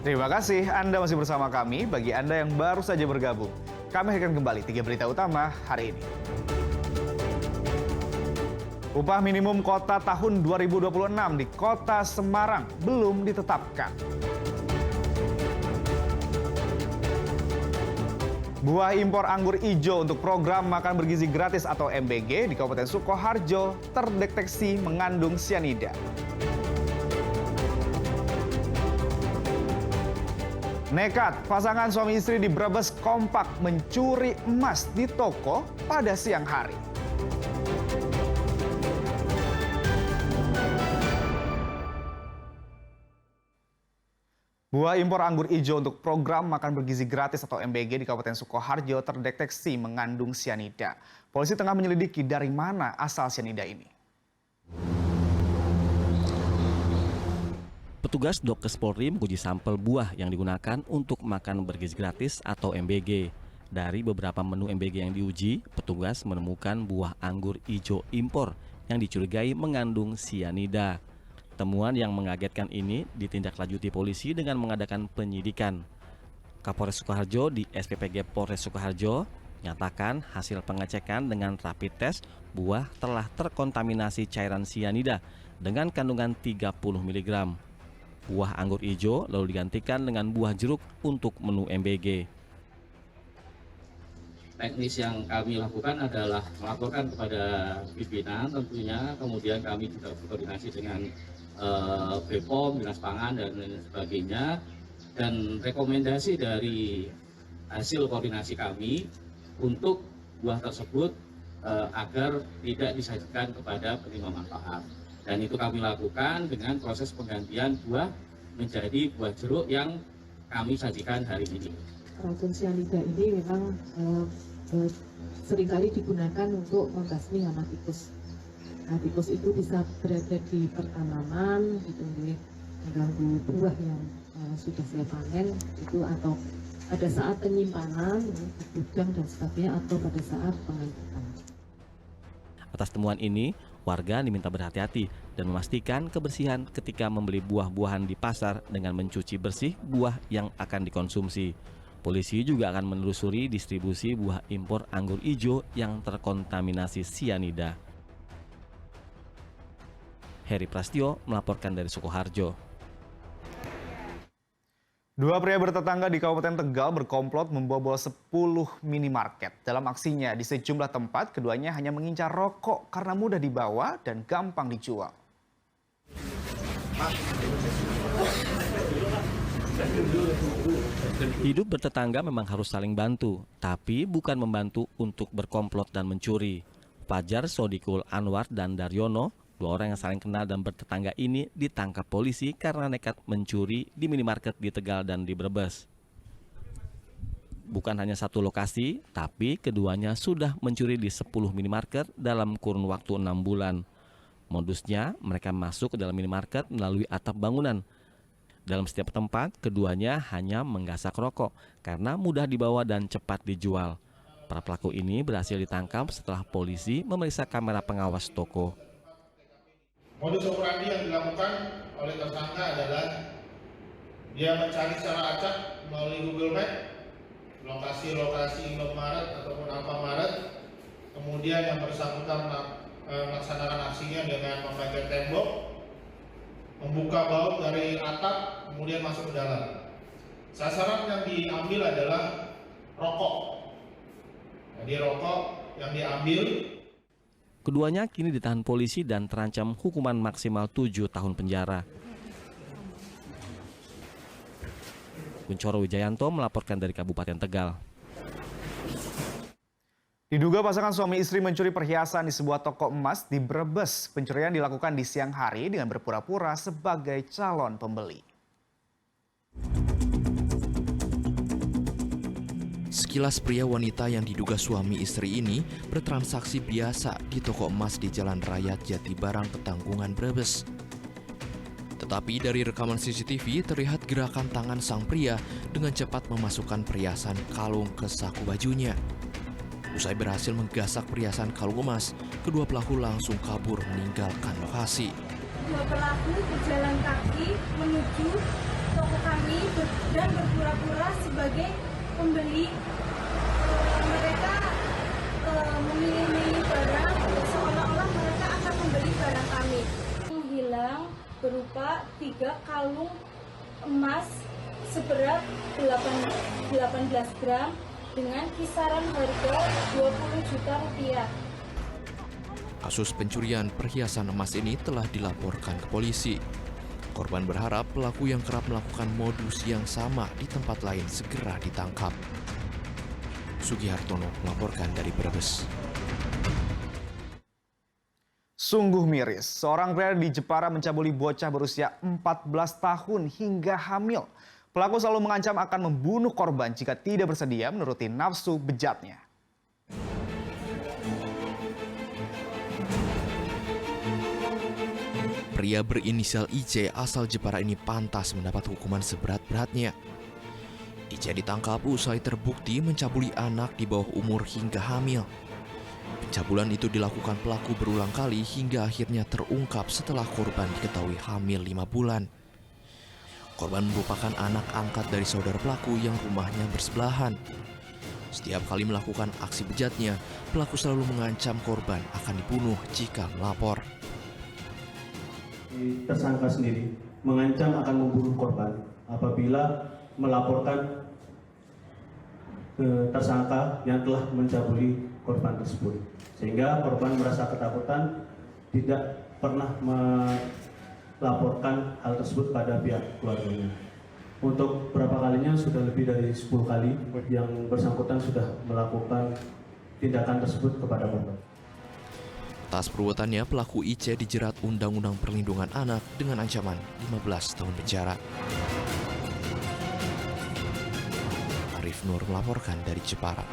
Terima kasih Anda masih bersama kami. Bagi Anda yang baru saja bergabung, kami akan kembali 3 berita utama hari ini. Upah minimum kota tahun 2026 di Kota Semarang belum ditetapkan. Buah impor anggur ijo untuk program makan bergizi gratis atau MBG di Kabupaten Sukoharjo terdeteksi mengandung sianida. Nekat, pasangan suami istri di Brebes kompak mencuri emas di toko pada siang hari. Buah impor anggur ijo untuk program makan bergizi gratis atau MBG di Kabupaten Sukoharjo terdeteksi mengandung sianida. Polisi tengah menyelidiki dari mana asal sianida ini. Petugas Dokes Polri menguji sampel buah yang digunakan untuk makan bergizi gratis atau MBG. Dari beberapa menu MBG yang diuji, petugas menemukan buah anggur ijo impor yang dicurigai mengandung sianida. Temuan yang mengagetkan ini ditindaklanjuti polisi dengan mengadakan penyidikan. Kapolres Sukoharjo di SPPG Polres Sukoharjo nyatakan hasil pengecekan dengan rapid test buah telah terkontaminasi cairan sianida dengan kandungan 30 mg. Buah anggur ijo lalu digantikan dengan buah jeruk untuk menu MBG. Teknis yang kami lakukan adalah melaporkan kepada pimpinan tentunya, kemudian kami juga berkoordinasi dengan BPOM, Dinas Pangan dan lain sebagainya, dan rekomendasi dari hasil koordinasi kami untuk buah tersebut agar tidak disajikan kepada penerima manfaat. Dan itu kami lakukan dengan proses penggantian buah menjadi buah jeruk yang kami sajikan hari ini. Racun sianida ini memang seringkali digunakan untuk membasmi hama tikus. Nah, tikus itu bisa berada di pertanaman, mengganggu buah yang sudah siap panen, itu atau pada saat penyimpanan, gudang dan sebagainya, atau pada saat pengangkutan. Atas temuan ini, warga diminta berhati-hati dan memastikan kebersihan ketika membeli buah-buahan di pasar dengan mencuci bersih buah yang akan dikonsumsi. Polisi juga akan menelusuri distribusi buah impor anggur ijo yang terkontaminasi sianida. Heri Prastio melaporkan dari Sukoharjo. Dua pria bertetangga di Kabupaten Tegal berkomplot membobol 10 minimarket. Dalam aksinya di sejumlah tempat, keduanya hanya mengincar rokok karena mudah dibawa dan gampang dijual. Hidup bertetangga memang harus saling bantu, tapi bukan membantu untuk berkomplot dan mencuri. Fajar Sodikul Anwar dan Daryono, dua orang yang saling kenal dan bertetangga ini ditangkap polisi karena nekat mencuri di minimarket di Tegal dan di Brebes. Bukan hanya satu lokasi, tapi keduanya sudah mencuri di 10 minimarket dalam kurun waktu 6 bulan. Modusnya, mereka masuk ke dalam minimarket melalui atap bangunan. Dalam setiap tempat, keduanya hanya menggasak rokok karena mudah dibawa dan cepat dijual. Para pelaku ini berhasil ditangkap setelah polisi memeriksa kamera pengawas toko. Modus operandi yang dilakukan oleh tersangka adalah dia mencari secara acak melalui Google Map lokasi-lokasi Indomaret ataupun Alfamaret, kemudian yang bersangkutan melaksanakan aksinya dengan membagian tembok, membuka baut dari atap, kemudian masuk ke dalam. Sasaran yang diambil adalah rokok. Jadi rokok yang diambil. Keduanya kini ditahan polisi dan terancam hukuman maksimal 7 tahun penjara. Kuncoro Wijayanto melaporkan dari Kabupaten Tegal. Diduga pasangan suami istri mencuri perhiasan di sebuah toko emas di Brebes. Pencurian dilakukan di siang hari dengan berpura-pura sebagai calon pembeli. Sekilas pria wanita yang diduga suami istri ini bertransaksi biasa di toko emas di Jalan Raya Jatibarang, Petanggungan, Brebes. Tetapi dari rekaman CCTV terlihat gerakan tangan sang pria dengan cepat memasukkan perhiasan kalung ke saku bajunya. Usai berhasil menggasak perhiasan kalung emas, kedua pelaku langsung kabur meninggalkan lokasi. Dua pelaku berjalan kaki menuju toko kami dan berpura-pura sebagai pembeli. Mereka memilih barang seolah-olah mereka akan membeli barang kami. Hilang berupa 3 kalung emas seberat 18 gram dengan kisaran harga 20 juta rupiah. Kasus pencurian perhiasan emas ini telah dilaporkan ke polisi. Korban berharap pelaku yang kerap melakukan modus yang sama di tempat lain segera ditangkap. Sugihartono melaporkan dari Brebes. Sungguh miris, seorang pria di Jepara mencabuli bocah berusia 14 tahun hingga hamil. Pelaku selalu mengancam akan membunuh korban jika tidak bersedia menuruti nafsu bejatnya. Pria berinisial IC asal Jepara ini pantas mendapat hukuman seberat-beratnya. IC ditangkap usai terbukti mencabuli anak di bawah umur hingga hamil. Pencabulan itu dilakukan pelaku berulang kali hingga akhirnya terungkap setelah korban diketahui hamil 5 bulan. Korban merupakan anak angkat dari saudara pelaku yang rumahnya bersebelahan. Setiap kali melakukan aksi bejatnya, pelaku selalu mengancam korban akan dibunuh jika melapor. Tersangka sendiri mengancam akan membunuh korban apabila melaporkan tersangka yang telah mencabuli korban tersebut, sehingga korban merasa ketakutan, tidak pernah melaporkan hal tersebut pada pihak keluarganya. Untuk berapa kalinya sudah lebih dari 10 kali yang bersangkutan sudah melakukan tindakan tersebut kepada korban. Atas perbuatannya, pelaku IC dijerat Undang-Undang Perlindungan Anak dengan ancaman 15 tahun penjara. Arif Nur melaporkan dari Jepara.